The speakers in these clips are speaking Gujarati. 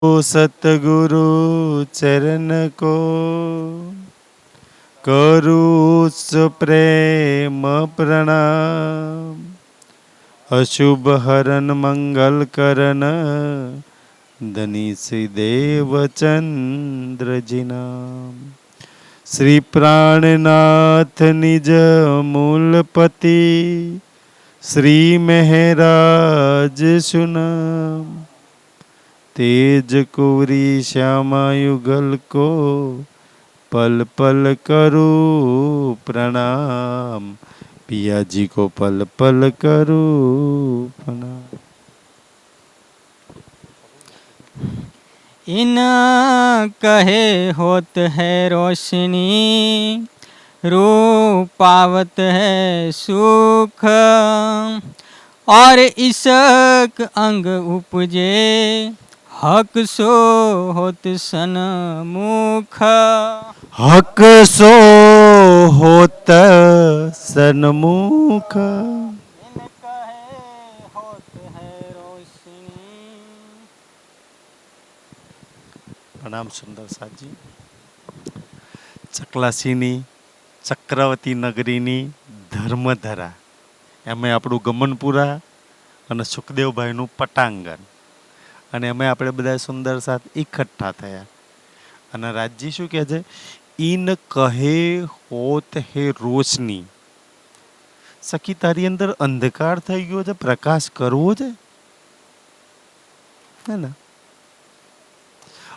सतगुरु चरण को करूँ प्रेम प्रणाम। अशुभ हरन मंगल करन धनीष देव चंद्र जी नाम। श्री प्राणनाथ निज मूलपति श्री महराज सुनाम। तेज कुरी श्यामा युगल को पल पल करूँ प्रणाम। पिया जी को पल पल करूँ प्रणाम। इन कहे होत है रोशनी, रूपावत है सुख, और इसक अंग उपजे हक सो होत सन्मुख। हक सो होत सन्मुख। इन कहे होत है रोशनी। प्रणाम सुंदर साथ जी। ચકલાસીની ચક્રવર્તી નગરીની ધર્મધરા એમાં આપણું ગમનપુરા અને સુખદેવભાઈનું પટાંગણ અને એમાં આપણે બધા સુંદર સાથ એકઠા થયા. અને રાજજી શું કહે છે? ઈન કહે હોત હે રોશની. સખી તારી અંદર અંધકાર થઈ ગયો છે, પ્રકાશ કરવો છે હે ને?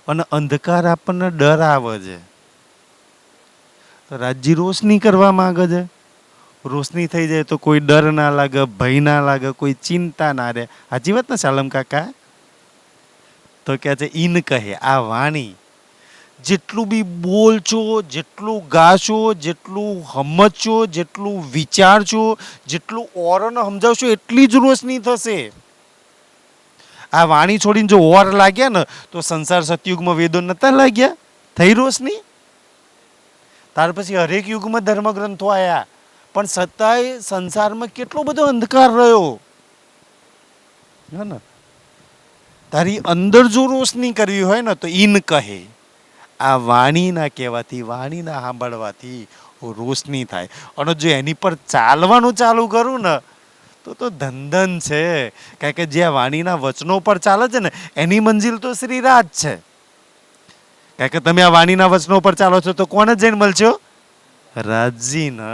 અને અંધકાર આપણને ડર આવે છે, તો રાજજી રોશની કરવા માંગે છે. રોશની થઈ જાય તો કોઈ ડર ના લાગે, ભય ના લાગે, કોઈ ચિંતા ના રહે. સાચી વાત ને શાલમ કાકા? તો કહે છે ઈન કહે, આ વાણી જેટલું બી બોલશો, જેટલું ગાશો, જેટલું સમજશો, જેટલું વિચારશો, જેટલું ઓરને સમજાવશો એટલી જ રોશની થશે. આ વાણી છોડીને જો ઓર લાગ્યા ને તો સંસાર સતયુગમાં વેદો નતા લાગ્યા, થઈ રોશની. ત્યાર પછી હરેક યુગમાં ધર્મગ્રંથો આવ્યા, પણ છતાંય સંસારમાં કેટલો બધો અંધકાર રહ્યો હે ને? તારી અંદર જો રોશની કરવી હોય ને તો ઈન કહે, આ વાણીના કહેવાથી, વાણીના સાંભળવાથી રોશની થાય. અને જો એની પર ચાલવાનું ચાલુ કરું ને તો ધંધન છે. કારણ કે જે વાણીના વચનો પર ચાલે છે ને એની મંજિલ તો શ્રીરાજ છે. કારણ કે તમે આ વાણીના વચનો પર ચાલો છો તો કોને જઈને મળશો? રાજજી ને.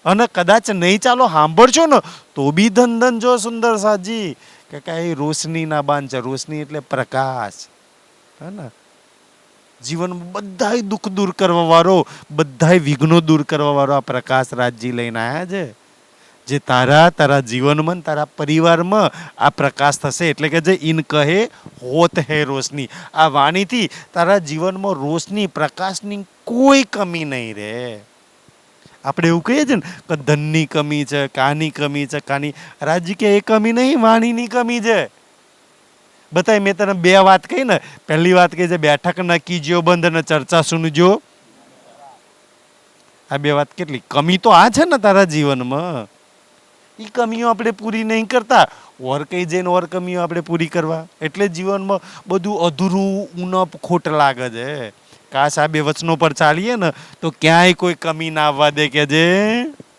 અને કદાચ નહીં ચાલો, સાંભળશો ને તો બી ધંધન. જો સુંદર સાજી કે કઈ રોશનીના બાન છે. રોશની એટલે પ્રકાશ હે ને? જીવનમાં બધાય દુઃખ દૂર કરવા વાળો, બધાય વિઘ્નો દૂર કરવા વાળો આ પ્રકાશ રાજજી લઈને આવ્યા છે. જે તારા જીવનમાં, તારા પરિવારમાં આ પ્રકાશ થશે. એટલે કે જે ઈન કહે હોત હે રોશની, આ વાણીથી તારા જીવનમાં રોશની, પ્રકાશની કોઈ કમી નહીં રહે. આપણે એવું કહીએ છીએ ને કે ધનની કમી છે, કાની કમી છે, કાની. રાજજી કે એ કમી નહીં, વાણીની કમી છે. બતાય, મેં તને બે વાત કહી ને. પહેલી વાત કહી છે બેઠક ન કીજો બંધ અને ચર્ચા સુનજો. આ બે વાત કેટલી કમી તો આ છે ને તારા જીવનમાં. એ કમીઓ આપણે પૂરી નહીં કરતા, ઓર કઈ જઈને ઓર કમીઓ આપણે પૂરી કરવા. એટલે જીવનમાં બધું અધૂરું, ઉણપ, ખોટ લાગે છે. કાશ આ બે વચનો પર ચાલીએ ને તો ક્યાંય કોઈ કમી ના આવવા દે. કે જે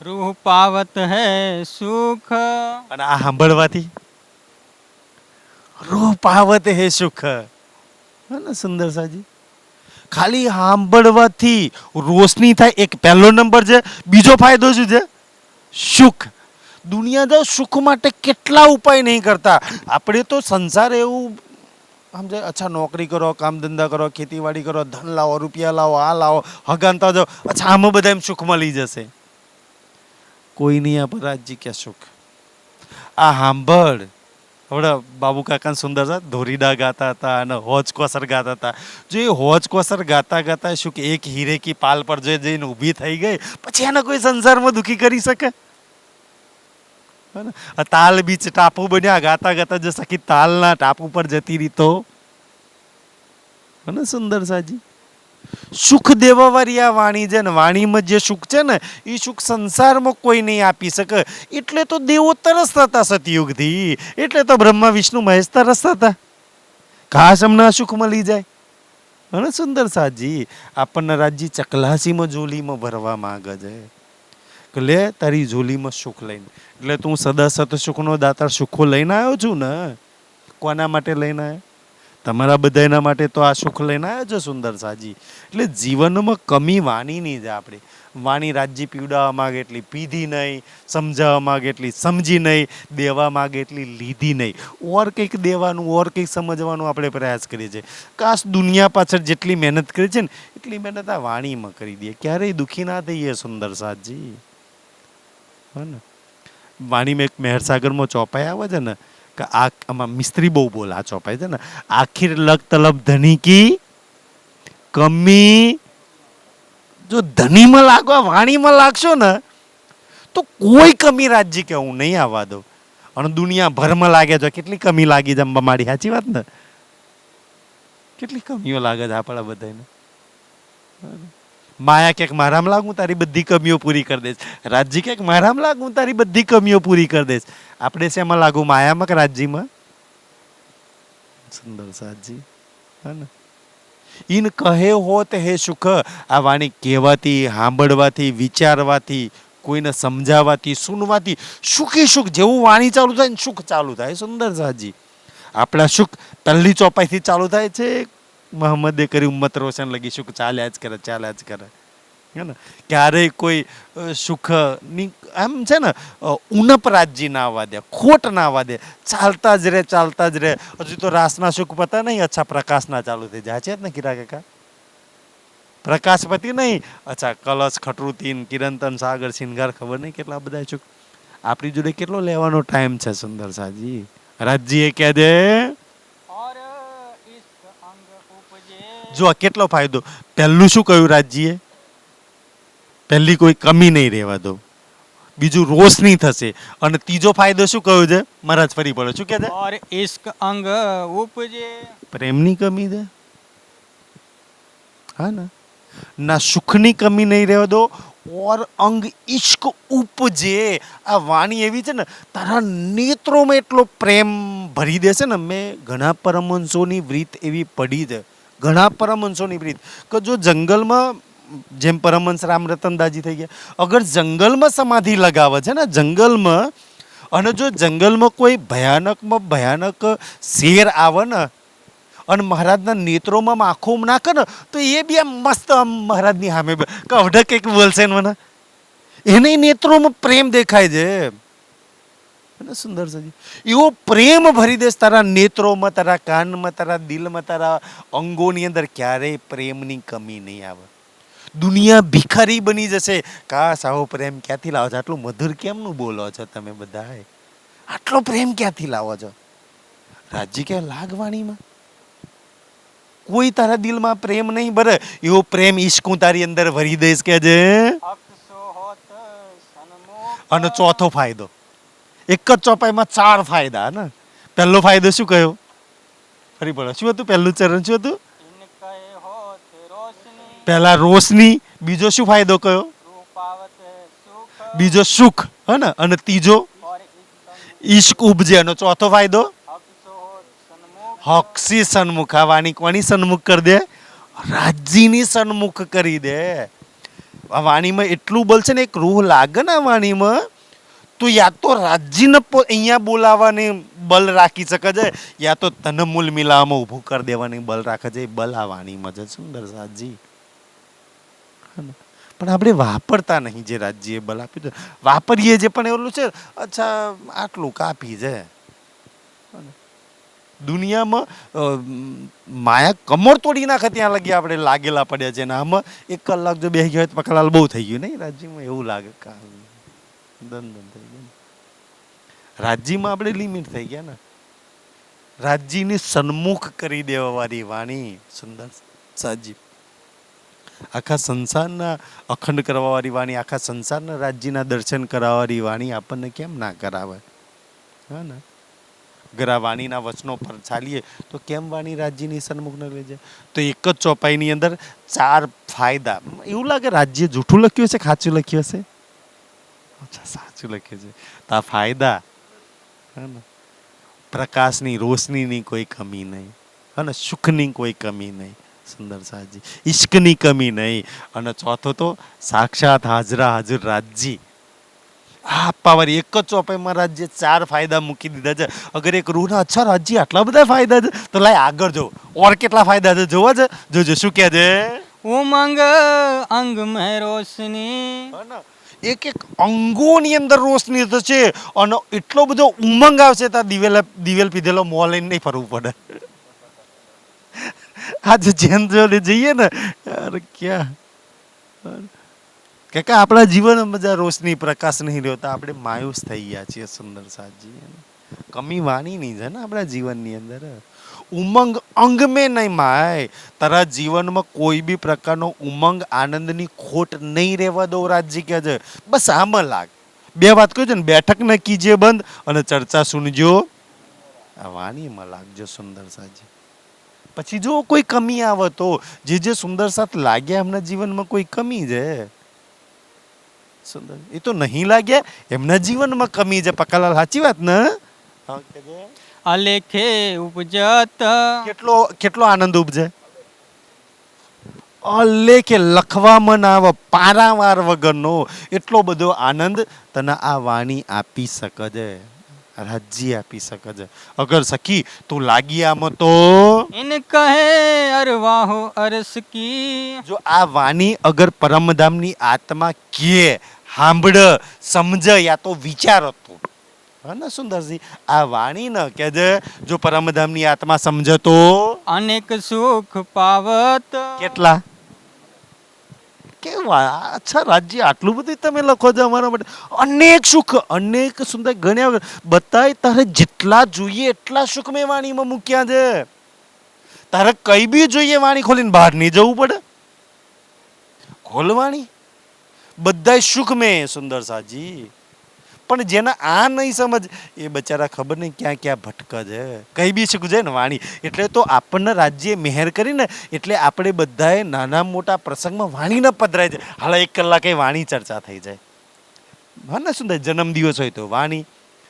રૂહ પાવત હે સુખ, અને આ સાંભળવાથી રૂહ પાવત હે સુખ. હે ને સુંદર સાજી? ખાલી સાંભળવાથી રોશની થાય, એક પહેલો નંબર છે. બીજો ફાયદો શું છે? સુખ. દુનિયા તો સુખ માટે કેટલા ઉપાય નહીં કરતા. આપણે તો સંસાર એવું સમજે, અચ્છા નોકરી કરો, કામ ધંધા કરો, ખેતીવાડી કરો, ધન લાવો, રૂપિયા લાવો, આ લાવો, હગાનતા જાઓ, અચ્છા આમાં બધા એમ સુખ મળી જશે. કોઈ નહીં આપે રાજજી કે સુખ. આ સાંભળ. હવે બાબુ કાકા સુંદર છે, ધોરીડા ગાતા હતા અને હોજ કોસર ગાતા હતા. જો એ હોજ કોસર ગાતા ગાતા શું કે એક હીરે કી પાલ પર જઈને ઊભી થઈ ગઈ, પછી એને કોઈ સંસારમાં દુઃખી કરી શકે? તાલ બીચ ટાપુ બન્યા, ગાતા ગાતા જો સખી તાલના ટાપુ પર જતી રહી તો સુંદર સાજી. સુખ દેવા વાળી આ વાણી છે ને, વાણીમાં જે સુખ છે ને એ સુખ સંસારમાં કોઈ નહીં આપી શકે. એટલે તો દેવો તરસતા હતા સતયુગથી, એટલે તો બ્રહ્મા વિષ્ણુ મહેશ તરસતા હતા કાશ અમને સુખ મળી જાય. અને સુંદર સાજી આપણને રાજ્ય ચકલાસીમાં ઝોલીમાં ભરવા માંગે છે કે લે તારી ઝોલીમાં સુખ લઈને. એટલે તું સદા સત સુખનો દાતાર સુખો લઈને આવ્યો છું ને. કોના માટે લઈને આવ્યો? તમારા બધાના માટે તો આ સુખ લઈને આવ્યો છે સુંદર સાજી. એટલે જીવનમાં કમી વાણીની જ આપણે. વાણી રાજ્ય પીવડાવવા માગે એટલી પીધી નહીં, સમજાવવા માગે એટલી સમજી નહીં, દેવા માગે એટલી લીધી નહીં. ઓર કંઈક દેવાનું, ઓર કંઈક સમજવાનું આપણે પ્રયાસ કરીએ છીએ. કાશ દુનિયા પાછળ જેટલી મહેનત કરી છે ને એટલી મહેનત આ વાણીમાં કરી દઈએ. ક્યારેય દુઃખી ના થઈએ સુંદર સાજી. હા ને, વાણીમાં એક મહેરસાગરમાં ચોપાઈ આવે છે ને કે આમાં મિસ્ત્રી બહુ બોલ આ ચોપાઈ છે ને, આખિર લગ તલબ ધની કી કમી. જો ધનીમાં લાગવા વાણીમાં લાગશો ને તો કોઈ કમી રાજ્ય કે હું નહીં આવવા દઉં. અને દુનિયા ભરમાં લાગે છે કેટલી કમી લાગી છે અંબા મારી, સાચી વાત ને? કેટલી કમીઓ લાગે છે આપણા બધાને. માયા ક્યાંક મારામાં લાગુ તારી બધી કમીઓ પૂરી કરી દઈશ. રાજ્ય ક્યાંક મારામાં લાગુ તારી બધી કમીઓ પૂરી કરી દઈશ. આપણે શેમાં લાગુ, માયામાં કે રાજ્યમાં? સુંદર સાજી. હા ને, ઇન કહે હોત હે સુખ. આ વાણી કહેવાથી, સાંભળવાથી, વિચારવાથી, કોઈને સમજાવવાથી, સુનવાથી સુખી સુખ જેવું વાણી ચાલુ થાય ને સુખ ચાલુ થાય. સુંદર સાજી. આપણા સુખ પહેલી ચોપાઈથી ચાલુ થાય છે. મોહમ્મદે કરી ઉમ્મત રોશન લગી સુખ ચાલ્યા જ કરે, ચાલ્યા જ કરે. હે ને, ક્યારેય કોઈ સુખની એમ છે ને ઉનપ રાજ્ય ના આવવા દે, ખોટ ના આવવા દે. ચાલતા જ રહે, ચાલતા જ રહે. હજુ તો રાસના સુખ પતા નહીં, અચ્છા પ્રકાશના ચાલુ થઈ જાય છે જ ને કિરા કાકા? પ્રકાશપતિ નહીં, અચ્છા કલશ, ખટરુતીન, કિરંતન, સાગર, શિંગાર, ખબર નહીં કેટલા બધા સુખ. આપણી જોડે કેટલો લેવાનો ટાઈમ છે સુંદર સાજી. રાજ્ય કહે દે જો કેટલો ફાયદો. પહેલું શું કહ્યું રાજ્યએ? પહેલી કોઈ કમી નહીં રહેવા દો. બીજું રોશની થશે. અને ત્રીજો ફાયદો શું કહ્યું છે મહારાજ? ફરી પડો શું કહે છે? और इश्क अंग उपजे. પ્રેમની કમી છે. હા ને, ના સુખની કમી નહીં રહેવા દો. ઓર અંગ ઇશ્ક ઉપજે. આ વાણી એવી છે ને તારા નેત્રોમાં એટલો પ્રેમ ભરી દેશે ને. મેં ઘણા પરમહંસોની રીત એવી પડી છે, ઘણા પરમહંસોની રીત કે જો જંગલમાં, જેમ પરમહંસ રામરતનદાસજી થઈ ગયા, અગર જંગલમાં સમાધિ લગાવે છે ને, જંગલમાં, અને જો જંગલમાં કોઈ ભયાનકમાં ભયાનક શેર આવે ને અને મહારાજના નેત્રોમાં આંખો નાખે ને તો એ બી આમ મસ્ત આમ મહારાજની સામે કવઢ કંઈક બોલશે ને મને, એને નેત્રોમાં પ્રેમ દેખાય છે. સુંદર સજી એવો પ્રેમ ભરી દેશ તારા નેત્રોમાં, તારા કાનમાં, તારા દિલમાં, તારા અંગોની અંદર. ક્યારેય પ્રેમની કમી નહીં આવે. દુનિયા ભિખારી બની જશે. કાશ આવો પ્રેમ ક્યાંથી લાવો છો? આટલું મધુર કેમનું બોલો છો તમે બધા? આટલો પ્રેમ ક્યાંથી લાવો છો? રાજ્ય કે લાગવાણીમાં કોઈ તારા દિલમાં પ્રેમ નહીં ભરે. એવો પ્રેમ ઈશ્કું તારી અંદર ભરી દઈશ કે જે. અને ચોથો ફાયદો, એક જ ચોપાઈમાં 4 ફાયદા ને. પહેલો ફાયદો શું કહ્યો? ફરી પડો શું હતું? પહેલું ચરણ શું હતું? પહેલા રોશની. બીજો શું ફાયદો કયો? બીજો સુખ. હે ને, અને ત્રીજો ઈશ્ક ઉપજે. અને ચોથો ફાયદો હક્ષી સન્મુખ. આ વાણી કોની સન્મુખ કરી દે? રાજ્યની સન્મુખ કરી દે. આ વાણીમાં એટલું બળ છે ને, એક રૂહ લાગે ને આ વાણીમાં તો યા તો રાજ્યને અહીંયા બોલાવવાની બલ રાખી શકે છે, યા તો તને મૂલ મિલાવામાં ઊભું કરી દેવાની બલ રાખે છે. એ બલ આ વાણીમાં છે સુંદર સાજી. પણ આપણે વાપરતા નહીં. જે રાજ્યએ બલ આપ્યું છે વાપરીએ જે, પણ એવું છે અચ્છા આટલું કાપી છે. દુનિયામાં માયા કમર તોડી નાખે ત્યાં લગી આપણે લાગેલા પડ્યા છે. ને આમાં 1 કલાક જો બેસી ગયો તો પકલાલ બહુ થઈ ગયું નહીં રાજ્યમાં, એવું લાગે. દન થઈ ગયું રાજ્યમાં, આપણે લિમિટ થઈ ગયા ને. રાજ્યની સન્મુખ કરી દેવાવાળી વાણી સુંદર સાજી. આખા સંસારના અખંડ કરવાવાળી વાણી, આખા સંસારના રાજ્યના દર્શન કરાવવાળી વાણી આપણને કેમ ના કરાવે? હા ને, અગર આ વાણીના વચનો પર ચાલીએ તો કેમ વાણી રાજ્યની સન્મુખ ન લઈ જાય? તો એક જ ચોપાઈની અંદર 4 ફાયદા. એવું લાગે રાજ્ય જૂઠું લખ્યું હશે, સાચું લખ્યું હશે? અચ્છા સાચું લખ્યું છે. તો આ ફાયદા, હે ને, પ્રકાશની રોશનીની કોઈ કમી નહીં. અને સુખની કોઈ કમી નહીં. સુંદર સાજી, ઈશ્કની કમી નહીં. અને ચોથો તો સાક્ષાત હાજરા હાજર રાજજી. આ પાવર એક જ ચોપાઈમાં રાજ્ય 4 ફાયદા મૂકી દીધા છે. અગર એક રૂના અચ્છા રાજ્ય આટલા બધા ફાયદા છે તો લાય આગળ જો ઓર કેટલા ફાયદા છે જોવા છે. જોજો શું કહે છે. ઉમંગ અંગ મેં રોશની. એક એક અંગોની અંદર રોશની થશે અને એટલો બધો ઉમંગ આવશે ત્યાં દિવેલ પીધેલો મોં લઈને નહીં ફરવું પડે. આજે જેન જોડે જઈએ ને યાર ક્યાં કે આપણા જીવનમાં જ્યાં રોશની પ્રકાશ નહીં રહ્યો તો આપણે માયુસ થઈ ગયા છીએ. સુંદર સાજી, કમી વાણી નહીં છે ને આપણા જીવનની અંદર. ઉમંગ અંગ મેં નહીં માય. તારા જીવનમાં કોઈ બી પ્રકારનો ઉમંગ આનંદની ખોટ નહીં રહેવા દો. રાજજી કહે છે બસ આમાં લાગ. 2 વાત કહ્યું છે ને, બેઠક ન કીજે બંધ અને ચર્ચા સુનજો. આ વાણીમાં લાગજો. સુંદર સાજી, પછી જો કોઈ કમી આવે તો જે સુંદર સાથ લાગ્યા એમના જીવનમાં કોઈ કમી છે સુંદર, એ તો નહીં લાગ્યા એમના જીવનમાં કમી છે. પકાલાલ સાચી વાત ને? અલેખે ઉપજત. કેટલો આનંદ ઉપજે. અલેખે લખવામાં ના આવે પારાવાર વગરનો એટલો બધો આનંદ તને આ વાણી આપી શકે છે. રાજ્જી આપી શકે છે. અગર સખી તું લાગી આમાં તો ઇન કહે અરવાહો અરસ કી. જો આ વાણી અગર પરમધામની આત્મા કે સાંભળ સમજ યા તો વિચાર હતું હા સુંદરજી, આ વાણી ન કે જો પરમધામની આત્મા સમજે તો અનેક સુખ પાવત. કેટલા કેવા અચ્છા રાજ્ય આટલું બધું તમે લખો છો અમારા માટે. અનેક સુખ, અનેક સુંદર ગણ્યા વગર બતાય. તારે જેટલા જોઈએ એટલા સુખ મેં વાણીમાં મૂક્યા છે. તારે કઈ બી જોઈએ વાણી ખોલીને બહાર નહીં જવું પડે. ખોલ વાણી, બધા સુખ મેં. સુંદર સાજી, પણ જેના આ નહીં સમજ એ બચારા ખબર નહીં ક્યાં ક્યાં ભટકે છે. કઈ બી શીખવું છે ને વાણી. એટલે તો આપણને રાજ્ય મહેર કરીને એટલે આપણે બધાએ નાના મોટા પ્રસંગમાં વાણી ન પધરાય છે. હાલ 1 કલાકે વાણી ચર્ચા થઈ જાય. હા ને સુંદર, જન્મદિવસ હોય તો વાણી,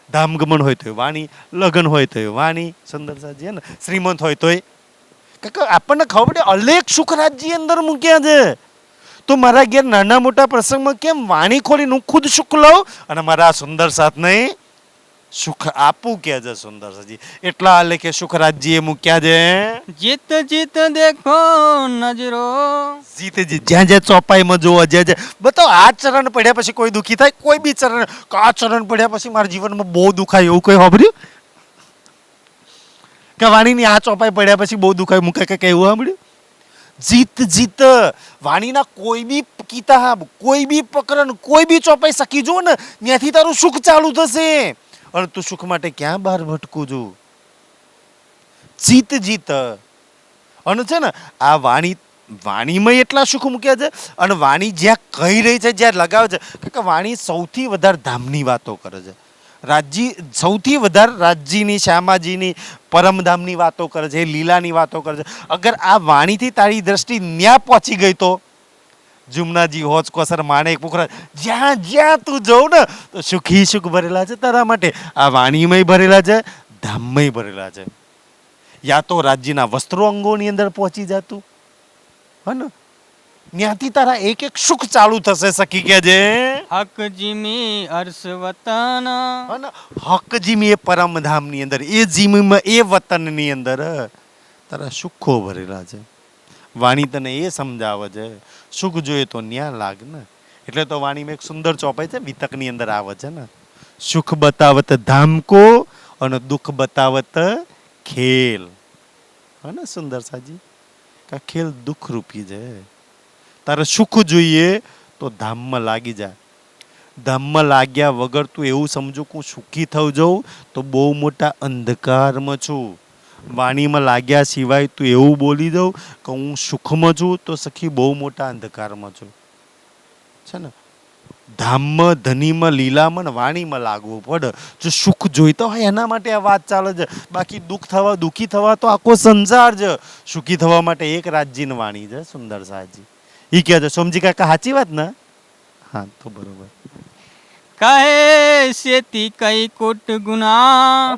ધામગમન હોય તો વાણી, લગ્ન હોય તો વાણી. સુંદર સાજી હે ને, શ્રીમંત હોય તોય આપણને ખબર પડે અલેખ સુખ રાજ્ય અંદર મૂક્યા છે. તો મારા ઘેર નાના મોટા પ્રસંગમાં કેમ વાણી ખોલીને હું ખુદ સુખ લઉં અને મારા સુંદર સાથ નહીં સુખ આપું કે છે. સુંદર સાજી એટલા આલેખે સુખ રાજ્ય મૂક્યા છે. જીત જીત દેખો નજરો. જીત જીત જ્યાં જ્યાં ચોપાઈમાં જોવા જ્યાં જ્યાં બતાવો. આ ચરણ પડ્યા પછી કોઈ દુઃખી થાય? કોઈ બી ચરણ, આ ચરણ પડ્યા પછી મારા જીવનમાં બહુ દુખાય એવું કોઈ સાંભળ્યું કે વાણીની આ ચોપાઈ પડ્યા પછી બહુ દુખાય મૂકે કે એવું સાંભળ્યું? જીત જીત વાણીના કોઈ બી કિતાબ, કોઈ બી પ્રકરણ, કોઈ બી ચોપાઈ સકી જો ને ત્યાંથી તારું સુખ ચાલુ થશે. અને તું સુખ માટે ક્યાં બહાર ભટકું છું? જીત જીત. અને છે ને આ વાણીમાં એટલા સુખ મૂક્યા છે. અને વાણી જ્યાં કહી રહી છે, જ્યાં લગાવે છે કે વાણી સૌથી વધારે ધામની વાતો કરે છે. રાજજી સૌથી વધારે રાજજીની, શ્યામાજીની, પરમધામની વાતો કરે છે, લીલાની વાતો કરે છે. અગર આ વાણીથી તારી દ્રષ્ટિ ન્યા પહોંચી ગઈ તો જુમનાજી, હોજ, કોસર, માણેક, પુખરા જ્યાં જ્યાં તું જવું ને તો સુખી સુખ ભરેલા છે તારા માટે. આ વાણીમય ભરેલા છે, ધામમય ભરેલા છે. યા તો રાજ્યના વસ્ત્રો અંગોની અંદર પહોંચી જતું હે ને, ત્યાંથી તારા એક એક સુખ ચાલુ થશે. સખી કે છે હક જીમી અર્શ વતન. હક જીમી એ પરમધામની અંદર, એ જીમીમાં, એ વતનની અંદર તારા સુખો ભરેલા છે. વાણી તને એ સમજાવે છે સુખ જોઈએ તો ન્યા લાગ ને. એટલે તો વાણીમાં એક સુંદર ચોપાઈ છે, વિતકની અંદર આવે છે ને, સુખ બતાવત ધામ કો અને દુઃખ બતાવત ખેલ. હે ને સુંદર સાજી, કા ખેલ દુઃખ રૂપી છે. તારે સુખ જોઈએ તો ધામમાં લાગી જાય. ધામમાં લાગ્યા વગર તું એવું સમજો કે હું સુખી થઉં જાઉં તો બહુ મોટા અંધકારમાં છું. વાણીમાં લાગ્યા સિવાય તું એવું બોલી દઉં કે હું સુખમાં છું તો સખી બહુ મોટા અંધકારમાં છું. છે ને, ધામમાં, ધનીમાં, લીલામાં, વાણીમાં લાગવું પડે. જો સુખ જોઈતો હોય એના માટે આ વાત ચાલે છે. બાકી દુઃખી થવા તો આખો સંસાર છે. સુખી થવા માટે એક રાજ્યની વાણી છે. સુંદર સાજી ઈ કહે છે. સોમજી કાકા સાચી વાત ને? હા તો બરોબર. કહે સેતી કઈ કોટ ગુના.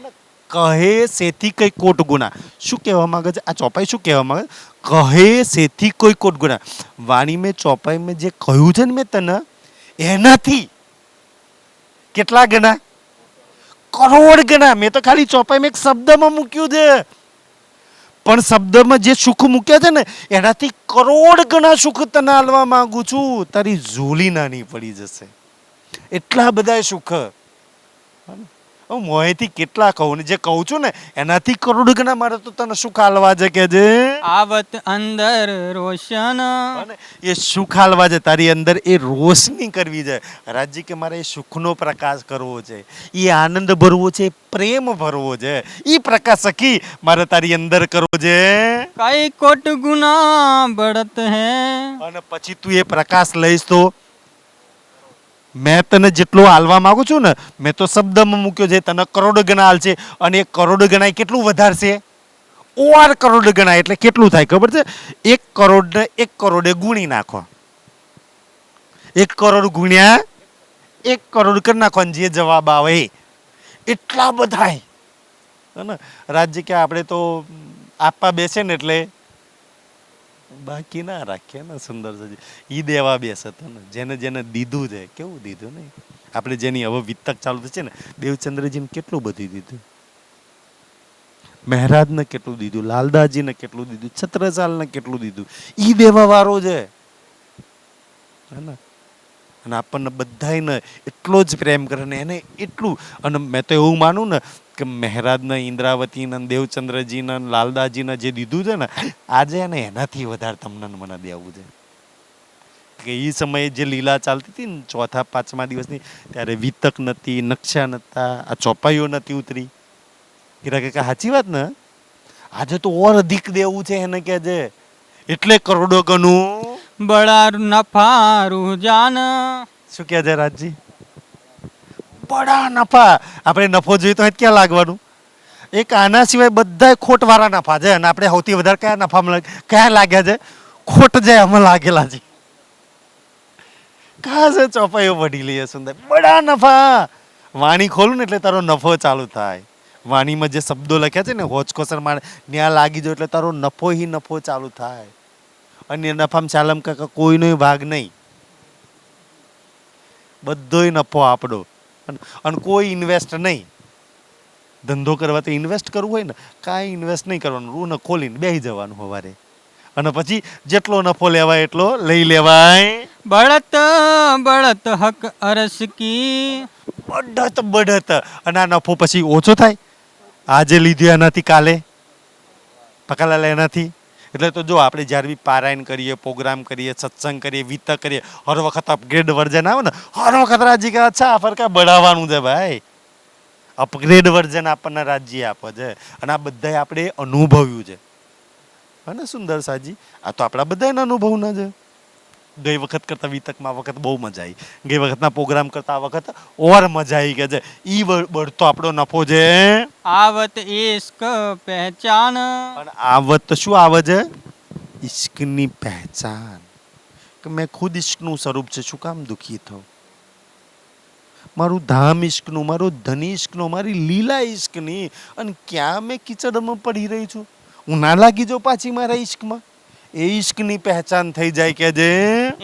કહે સેથી કઈ કોટ ગુના. શું કહેવા માંગે છે આ ચોપાઈ? શું કહેવા માંગે છે? કહે સેથી કોઈ કોટ ગુના. વાણી મેં ચોપાઈ મેં જે કહ્યું છે ને મેં તને, એનાથી કેટલા ગણા? કરોડ ગણા. મેં તો ખાલી ચોપાઈ મેં એક શબ્દમાં મૂક્યું છે, પણ શબ્દમાં જે સુખ મૂક્યા છે ને એનાથી કરોડ ગણા સુખ તને આલવા માંગુ છું. તારી ઝોલી નાની પડી જશે, એટલા બધા સુખ. હું મોહેથી કેટલા કહું ને જે કહું છું ને એનાથી કરોડ ગણા મારે તો તને સુખ આલવા છે કે છે. આવત અંદર રોશન. અને એ સુખ આલવા છે, તારી અંદર એ રોશની કરવી છે. રાજજી કે મારે એ સુખનો પ્રકાશ કરવો છે, એ આનંદ ભરવો છે, પ્રેમ ભરવો છે, એ પ્રકાશ સખી મારે તારી અંદર કરવો છે. કઈ કોટ ગુના બળત હે. અને પછી તું એ પ્રકાશ લઈશ તો મેં તને જેટલો આલવા માંગુ છું ને, મેં તો શબ્દમાં મૂક્યો છે, તને કરોડ ગણા આલશે. અને એ કરોડ ગણા કેટલું વધારશે? ઓર કરોડ ગણા એટલે કેટલું થાય ખબર છે? 1 કરોડ ને 1 કરોડે ગુણી નાખો. 1 કરોડ ગુણ્યા 1 કરોડ કરી નાખો, જે જવાબ આવે એટલા બધા. રાજ્ય કે આપણે તો આપવા બેસે ને એટલે બાકી ના રાખીએ ને. સુંદર છે ઈ દેવા બેસે તો ને જેને જેને દીધું છે. કેવું દીધું નહીં? આપણે જેની હવે વિતક ચાલુ થશે ને, દેવચંદ્રજીને કેટલું બધું દીધું, મહેરાજને કેટલું દીધું, લાલદાસજીને કેટલું દીધું, છત્રસાલને કેટલું દીધું. ઈ દેવા વાળો છે અને આપણને બધાને એટલો જ પ્રેમ કરે ને એને એટલું. અને મેં તો એવું માનું ને કે મહેરાજને, ઇન્દ્રાવતીને, દેવચંદ્રજીને, લાલદાસજીને જે દીધું છે ને આજે એને એનાથી વધારે તમને મને દેવું છે. કે એ સમયે જે લીલા ચાલતી હતી ને 4થા 5મા દિવસની, ત્યારે વિતક નથી, નકશા નતા, આ ચોપાઈઓ નથી ઉતરી. હીરા કે સાચી વાત ને? આજે તો ઓર અધિક દેવું છે એને કે છે, એટલે કરોડો ગણું બળા નફા રૂજાન. શું કહે છે રાજજી? બડા નફા. આપણે નફો જોઈએ તો ક્યાં લાગવાનું? એક આના સિવાય બધા ખોટ વાળા નફા છે, અને આપણે સૌથી વધારે કયા નફામાં કયા લાગ્યા છે? ખોટ જાય અમે લાગેલા છે. કા છે ચોપાઈઓ પડી લઈએ સુંદર. બડા નફા. વાણી ખોલું ને એટલે તારો નફો ચાલુ થાય. વાણીમાં જે શબ્દો લખ્યા છે ને હોચકોસર માં ત્યાં લાગી જાય એટલે તારો નફો હી નફો ચાલુ થાય. અન્ય નફામાં ચાલમ કાકા કોઈનો ભાગ નહીં, બધોય નફો આપણો. અને કોઈ ઇન્વેસ્ટ નહીં. ધંધો કરવા તો ઇન્વેસ્ટ કરવું હોય ને, કાંઈ ઇન્વેસ્ટ નહીં કરવાનું, રૂ ને ખોલીને બેસી જવાનું સવારે, અને પછી જેટલો નફો લેવાય એટલો લઈ લેવાય. બળત બળત હક અરસ કી. બઢત બઢત. અને આ નફો પછી ઓછો થાય. આજે લીધું એનાથી કાલે પકાલા લે એનાથી. એટલે તો જો આપણે જ્યારે બી પારાયણ કરીએ, પ્રોગ્રામ કરીએ, સત્સંગ કરીએ, વિતક કરીએ, હર વખત અપગ્રેડ વર્ઝન આવે ને, હર વખત રાજ્ય કે અચ્છા આ ફરકા બઢાવવાનું છે ભાઈ. અપગ્રેડ વર્ઝન આપણને રાજ્ય આપે છે, અને આ બધાય આપણે અનુભવ્યું છે. હા ને સુંદર સાજી? આ તો આપણા બધાને અનુભવના છે. ગઈ વખત કરતા વિતકમાં આ વખત બહુ મજા આવી. ગઈ વખતના પ્રોગ્રામ કરતા આ વખત ઓર મજા આવી કે છે. ઈ બળતો આપણો નફો છે. આવત ઇશ્ક પહેચાન. અને આવત શું આવે છે? ઇશ્કની પહેચાન. કે મેં ખુદ ઇશ્કનું સ્વરૂપ છે, શું કામ દુખી થઉં? મારું ધામ ઇશ્કનું, મારો ધની ઇશ્કનો, મારી લીલા ઇશ્કની. અને ક્યાં મેં કિચડમાં પડી રહી છું? હું ના લાગી જાઉં પાછી મારા ઇશ્કમાં. એ ઇશ્કની પહેચાન થઈ જાય કે જે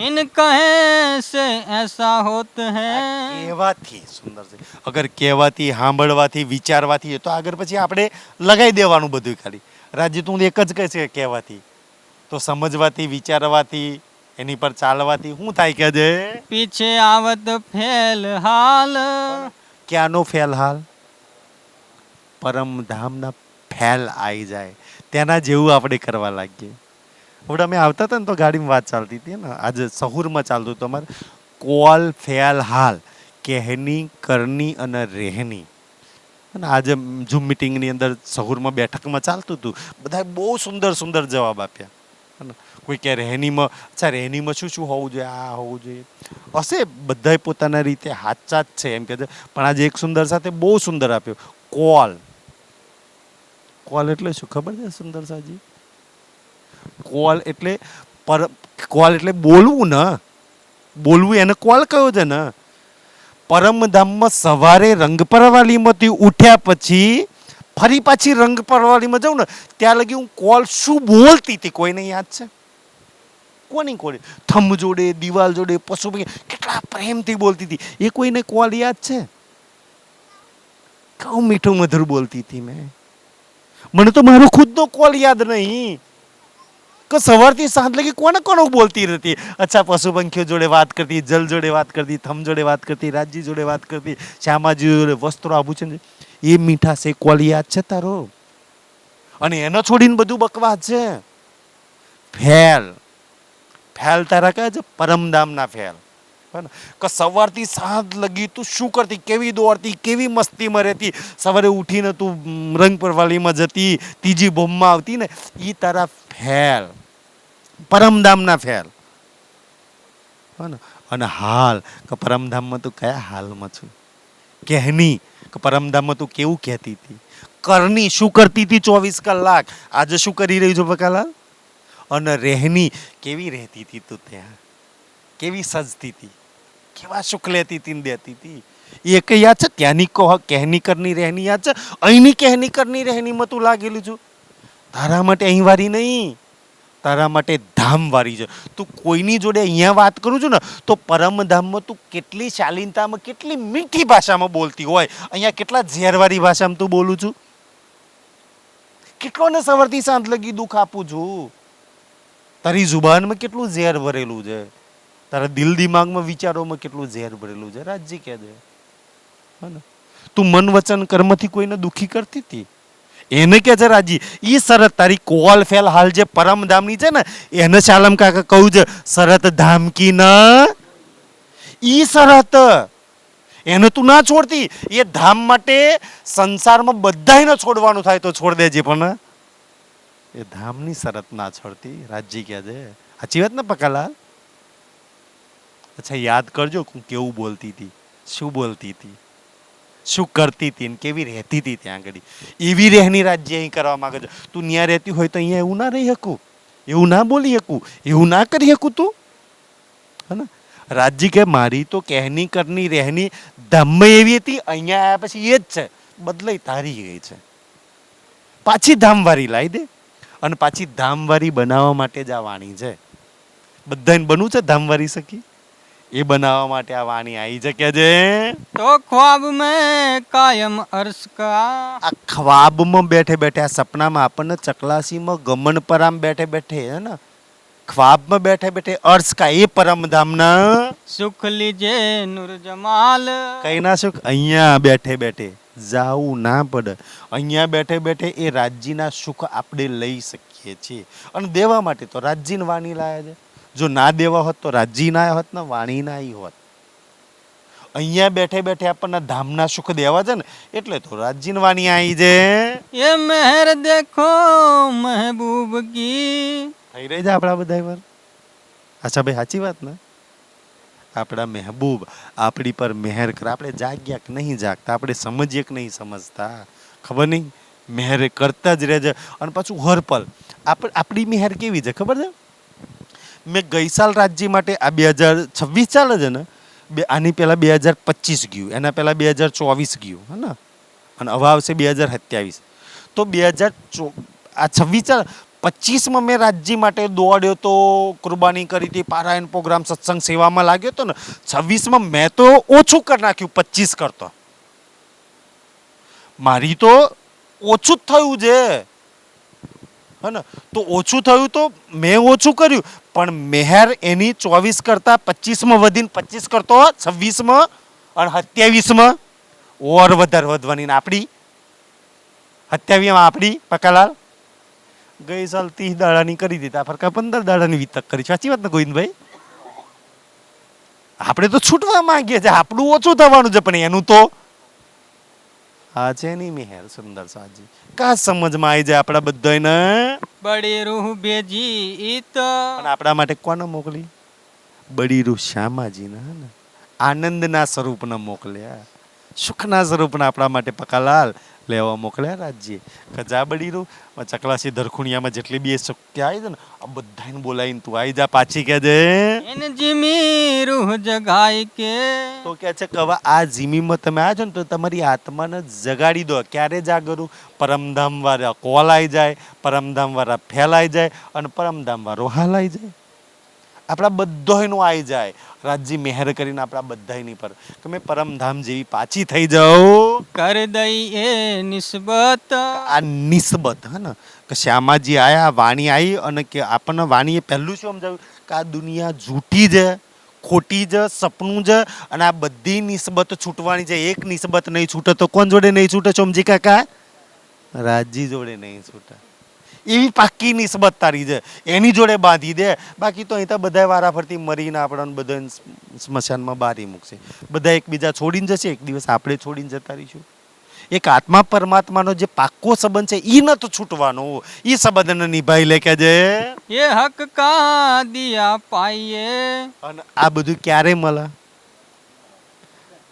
ઇન કહે સે એસા હોત હૈ. કહેવાથી સુંદર છે. અગર કહેવાથી, સાંભળવાથી, વિચારવાથી, તો આગળ પછી આપણે લગાવી દેવાનું બધું ખાલી. રાજ્ય તું એક જ કહે છે કહેવાથી, તો સમજવાથી, વિચારવાથી, એની પર ચાલવાથી શું થાય કે જે પીછે આવત ફેલ હાલ. ક્યાંનો ફેલ હાલ? પરમધામના ફેલ આવી જાય તેના જેવું આપણે કરવા લાગીએ. હવે અમે આવતા હતા ને તો ગાડીમાં વાત ચાલતી હતી ને, આજે સહુરમાં ચાલતું હતું અમારે. કોલ ફેલ હાલ, કહેની, કરની અને રહેની. અને આજે ઝૂમ મિટિંગની અંદર સહુરમાં બેઠકમાં ચાલતું હતું. બધાએ બહુ સુંદર સુંદર જવાબ આપ્યા. કોઈ કે રહેનીમાં, અચ્છા રહેનીમાં શું શું હોવું જોઈએ, આ હોવું જોઈએ. હશે બધાએ પોતાના રીતે સાચા જ છે એમ કે છે, પણ આજે એક સુંદર સાથે બહુ સુંદર આપ્યો. કોલ. કોલ એટલે શું ખબર છે સુંદર સાજી? કોલ એટલે કોલ એટલે બોલવું ને, બોલવું એને કોલ કયો છે ને. પરમધામમાં સવારે રંગપરવાલીમાંથી ઉઠ્યા પછી ફરી પાછી રંગ પરવાળીમાં જાઉં ને ત્યાં લગી હું કોલ શું બોલતી હતી કોઈને યાદ છે? કોની કોને થંભ જોડે, દિવાલ જોડે, પશુ પંખી કેટલા પ્રેમથી બોલતી હતી એ કોઈને કોલ યાદ છે? કેવું મીઠું મધુર બોલતી હતી મેં. મને તો મારો ખુદનો કોલ યાદ નહીં કે સવારથી સાંજ લગી કોને કોને બોલતી રહેતી. અચ્છા, પશુ પંખીઓ જોડે વાત કરતી, જલ જોડે વાત કરતી, થમ જોડે વાત કરતી, રાજજી જોડે વાત કરતી, શ્યામાજી જોડે વસ્ત્રો આભૂષણ. એ મીઠા છે કોલ યાદ છે તારો? અને એનો છોડીને બધું બકવાસ છે. ફેલ ફેલ તારા કહે છે પરમધામના ફેલ. કે સવારથી સાંજ લગી તું શું કરતી, કેવી દોડતી, કેવી મસ્તીમાં રહેતી. સવારે ઉઠીને તું રંગ પરવાલીમાં જતી, ત્રીજી બોમ્બમાં આવતી ને, એ તારા ફેલ, પરમધામના ફેલ. અને હાલ કે પરમધામમાં તું કયા હાલમાં છું? કહેની કે પરમધામમાં તું કેવું કહેતી હતી? કરની શું કરતી હતી 24 કલાક? આજે શું કરી રહી છો બકાલાલ? અને રહેની કેવી રહેતી હતી તું ત્યાં? કેવી સજતી હતી, કેવા સુખ લેતી હતી ને દેતી હતી? એ કઈ યાદ છે? ત્યાંની કહેની કરની રહેની યાદ છે? અહીંની કહેની કરની રહેનીમાં તું લાગેલું છું. તારા માટે અહીં વારી નહીં, તારા માટે ધામ વારી છે. તું કોઈની જોડે અહીંયા વાત કરું છું ને તો પરમધામમાં તું કેટલી શાલીનતામાં, કેટલી મીઠી ભાષામાં બોલતી હોય, અહીંયા કેટલા ઝેરવાળી ભાષામાં તું બોલું છું. કેટલોને સવારથી સાંજ લગી દુઃખ આપું છું. તારી જુબાનમાં કેટલું ઝેર ભરેલું છે, તારા દિલ દિમાગમાં વિચારોમાં કેટલું ઝેર ભરેલું છે. રાજજી કહે છે તું મન વચન કર્મથી કોઈને દુઃખી કરતી હતી. એને કે છે રાજી ઈ શરત તારી કોલ ફેલ હાલ જે પરમધામની છે ને એને શાલમ કાકા કહું છે શરત ધામકી ન ઈ શરત એને તું ના છોડતી. એ ધામ માટે સંસારમાં બધાને છોડવાનું થાય તો છોડ દેજે, પણ એ ધામની શરત ના છોડતી. રાજજી કહે છે સાચી વાત ને પકાલાલ? અચ્છા, યાદ કરજો હું કેવું બોલતી હતી, શું બોલતી હતી, શું કરતી હતી ને કેવી રહેતી હતી ત્યાં આગળ. એવી રહેની રાજ્ય અહીં કરવા માંગે છે. તું ત્યાં રહેતી હોય તો અહીંયા એવું ના રહી શકું, એવું ના બોલી શકું, એવું ના કરી શકું તું, હે ને? રાજજી કે મારી તો કહેની કરની રહેની ધામમાં એવી હતી, અહીંયા આવ્યા પછી એ જ છે, બદલાઈ તારી ગઈ છે. પાછી ધામવારી લાવી દે. અને પાછી ધામવારી બનાવવા માટે જ આ વાણી છે. બધાને બનવું છે ધામવારી સખી, એ બનાવવા માટે આ વાણી આવી છે. કે છે तो ख्वाब में कायम अर्श का. આ ખ્વાબમાં બેઠે બેઠે, આ સપનામાં આપણને ચકલાસીમાં ગમન પરામ બેઠે બેઠે, હે ને, ખ્વાબમાં બેઠે બેઠે અર્શ કા એ પરમધામના सुख लीजिए नूर जमाल. કઈ ના સુખ અહીંયા બેઠે બેઠે જાવું ના પડે. અહીંયા બેઠે બેઠે એ રાજ્યના સુખ આપણે લઈ શકીએ છીએ. અને દેવા માટે તો રાજ્યની વાણી લાયા છે. જો ના દેવા હોત તો રાજ્ય ના હોત ને વાણી ના હોત. અહીંયા બેઠે બેઠે આપણને ધામના સુખ દેવા છે ને એટલે તો રાજ્યની વાણી આવી છે. ये मेहर देखो महबूब की. થઈ રહી છે આપણા બધા પર. અચ્છા ભાઈ, સાચી વાત ને? આપણા મહેબૂબ આપણી પર મહેર કરે. આપણે જાગ્યા કે નહીં જાગતા, આપણે સમજીએ કે નહીં સમજતા, ખબર નહીં. મહેર કરતા જ રહેજે. અને પાછું હર પલ આપણી મહેર કેવી છે ખબર છે? મેં ગઈ સાલ રાજ્ય માટે આ 2026 ચાલે છે ને, આની પહેલાં 2025 ગયું, એના પહેલાં 2024 ગયું, હે ને, અને હવે આવશે 2027. તો 26 ચાલે, 25માં મેં રાજ્ય માટે દોડ્યો તો, કુરબાની કરી હતી, પારાયણ પ્રોગ્રામ સત્સંગ સેવામાં લાગ્યો હતો ને. 26માં મેં તો ઓછું કરી નાખ્યું 25 કરતો. મારી તો ઓછું જ થયું છે, હે ને. તો ઓછું થયું તો મેં ઓછું કર્યું, પણ મહેર એની 24 કરતા 25માં વધીને 25 કરતો 26માં અને 27માં ઓર વધારે વધવાની. આપણી 27માં આપણી પકાલાલ ગઈ સાલ 30 દાડાની કરી દીધા, ફરકા 15 દાડાની વિતક કરી. સાચી વાત ને ગોવિંદભાઈ? આપણે તો છૂટવા માંગીએ છીએ, આપણું ઓછું થવાનું છે, પણ એનું તો આ છે નહીં મહેર. સુંદર સાજી કા સમજમાં આવી જાય આપણા બધાને. बड़ी रूह भेजी इत. પણ આપણા માટે કોને મોકલી? બડી રૂહ શ્યામાજીને, હે ને, આનંદના સ્વરૂપને મોકલ્યા. સુખના સ્વરૂપના આપણા માટે પકાલાલ લેવા મોકલ્યા રાજ્ય કજાબડીનું ચકલાસી ધરખુણિયામાં જેટલી બી એ શક્તિ આવી છે ને આ બધાને બોલાવીને તું આવી જા પાછી કે છે એને જીમી રૂહ જગાઈ કે તો કે છે કે હવે આ જીમીમાં તમે આવ્યા છો ને તો તમારી આત્માને જગાડી દો ક્યારે જાગરું પરમધામ વાળા કોલ આવી જાય પરમધામ વાળા ફેલાઈ જાય અને પરમધામ વાળો હાલાઈ જાય આપણા બધાયનું આવી જાય રાજજી મહેર કરીને આપણા બધાયની પર કે મેં પરમધામ જેવી પાછી થઈ જાઉં કર દઈ એ નિસ્બત આ નિસ્બત હે ને કે શ્યામાજી આયા વાણી આવી અને કે આપણને વાણીએ પહેલું શું સમજાવ્યું કે આ દુનિયા જૂઠી છે ખોટી છે સપનું છે અને આ બધી નિસ્બત છૂટવાની છે એક નિસ્બત નહીં છૂટે તો કોણ જોડે નહીં છૂટે ચોમજી કાકા રાજજી જોડે નહીં છૂટે એવી પાક્કી નિસ્બત તારી છે એની જોડે બાંધી દે બાકી તો અહીં તો બધા વારાફરતી મરીને આપણને બધા સ્મશાનમાં બારી મૂકશે બધા એકબીજા છોડીને જશે એક દિવસ આપણે છોડીને જતા રહીશું એક આત્મા પરમાત્માનો જે પાક્કો સંબંધ છે એ નતો છૂટવાનો એ સંબંધને નિભાઈ લે કે જે એ હક કા દિયા પાઈએ અને આ બધું ક્યારે મળે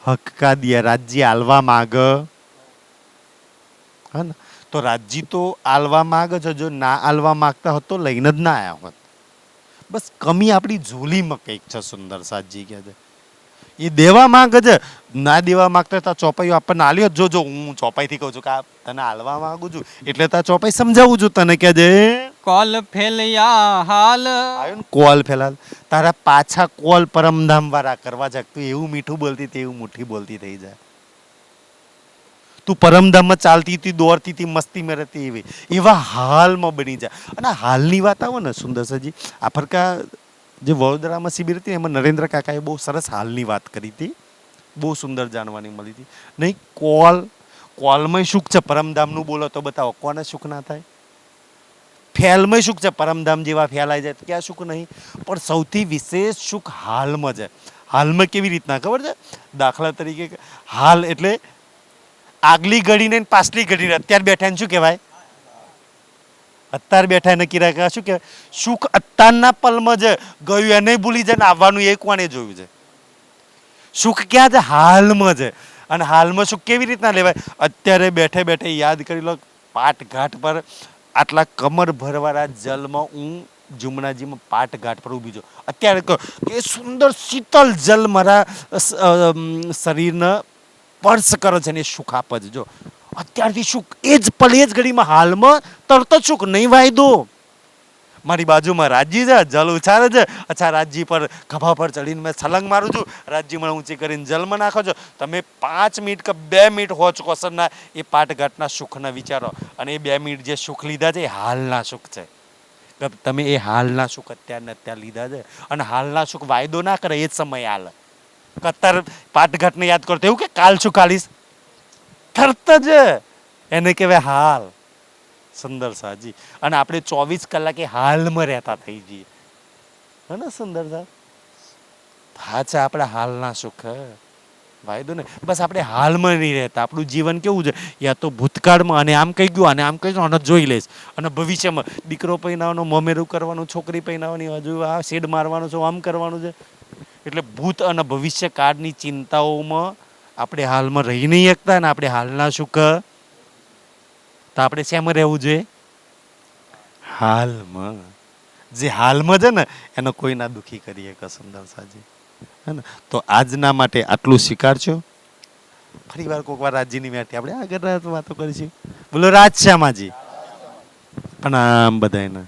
હક કા દિયા રાજ્ય આલવા માગ હે ને તો રાજજી તો આલવા માગ છે જો ના આલવા માગતા હોત તો લઈને જ ના આવ્યા હોત બસ કમી આપણી ઝોલીમાં કંઈક છે સુંદર સાજી કે છે એ દેવા માંગે છે ના દેવા માંગતા તા ચોપાઈઓ આપણને આલ્યો જો હું ચોપાઈથી કહું છું કે આ તને આલવા માંગુ છું એટલે તા ચોપાઈ સમજાવું છું તને કે જે કોલ ફેલયા હાલ આવ્યો ને કોલ ફેલાલ તારા પાછા કોલ પરમધામ વાળા કરવા જાય તું એવું મીઠું બોલતી તે એવું મુઠ્ઠી બોલતી થઈ જાય તું પરમધામમાં ચાલતી હતી દોડતી હતી મસ્તી મેં રહેતી એવી એવા હાલમાં બની જાય અને હાલની વાત આવે ને સુંદર સજી આ ફરકા જે વડોદરામાં શિબિર હતી એમાં નરેન્દ્ર કાકાએ બહુ સરસ હાલની વાત કરી હતી બહુ સુંદર જાણવાની મળી હતી નહીં કોલમાં સુખ છે પરમધામનું બોલો તો બતાવો કોને સુખ ના થાય ફેલમાં સુખ છે પરમધામ જેવા ફેલાઈ જાય તો ક્યાં સુખ નહીં પણ સૌથી વિશેષ સુખ હાલમાં છે હાલમાં કેવી રીતના ખબર છે દાખલા તરીકે હાલ એટલે આગલી ઘડીને પાછલી ઘડીને અત્યારે બેઠા શું કહેવાય અત્યારે બેઠા નક્કી રાખે શું કહેવાય સુખ અત્યારના પલમાં જ ગયું એને ભૂલી જાય ને આવવાનું એ કોણે જોયું છે સુખ ક્યાં છે હાલમાં છે અને હાલમાં સુખ કેવી રીતના લેવાય અત્યારે બેઠે બેઠે યાદ કરી લો પાટઘાટ પર આટલા કમર ભરવાળા જલમાં હું જુમનાજીમાં પાટઘાટ પર ઊભી છું અત્યારે કે સુંદર શીતળ જલ મારા શરીરને સ્પર્શ કરે છે ને સુખ આપે છે જો અત્યારથી સુખ એ જ પલ એ જ ઘડીમાં હાલમાં તરત જ સુખ નહીં વાયદો મારી બાજુમાં રાજજી છે જલ ઉછાળે છે અચ્છા રાજજી પર ખભા પર ચડીને મેં છલંગ મારું છું રાજજી મને ઊંચી કરીને જલમાં નાખો છો તમે 5 મિનિટ કે 2 મિનિટ હોચ કોસરના એ પાટઘાટના સુખના વિચારો અને એ 2 મિનિટ જે સુખ લીધા છે એ હાલના સુખ છે તમે એ હાલના સુખ અત્યારે લીધા છે અને હાલના સુખ વાયદો ના કરે એ જ સમય હાલ અત્યારે પાટઘાટને યાદ કરતો એવું કે કાલ શું કાલીશ તરત જ એને કહેવાય હાલ સુંદર સાજી અને આપણે 24 કલાકે હાલમાં રહેતા થઈ જઈએ હે ને સુંદર સાહેબ પાછા આપણા હાલના સુખ વાયદો ને બસ આપણે હાલમાં નહીં રહેતા આપણું જીવન કેવું છે યા તો ભૂતકાળમાં અને આમ કહી ગયું અને આમ કહી ગયું અને જોઈ લઈશ અને ભવિષ્યમાં દીકરો પહેરાવવાનો મમેરું કરવાનું છોકરી પહેરાવવાની હજુ આ શેડ મારવાનું છે આમ કરવાનું છે એટલે ભૂત અને ભવિષ્ય કાળની ચિંતાઓમાં આપણે હાલમાં રહી નહીં શકતા ને આપણે હાલના સુખ તો આપણે શેમાં રહેવું જોઈએ હાલમાં જે હાલમાં છે ને એનો કોઈ ના દુખી કરીએ કે સુંદર સાજી હે ને તો આજના માટે આટલું સ્વીકારજો ફરી વાર કોઈક વાર રાજ્યની મેટી આપણે આગળ વાતો કરીશું બોલો રાજ શ્યામાજી પ્રણામ બધાને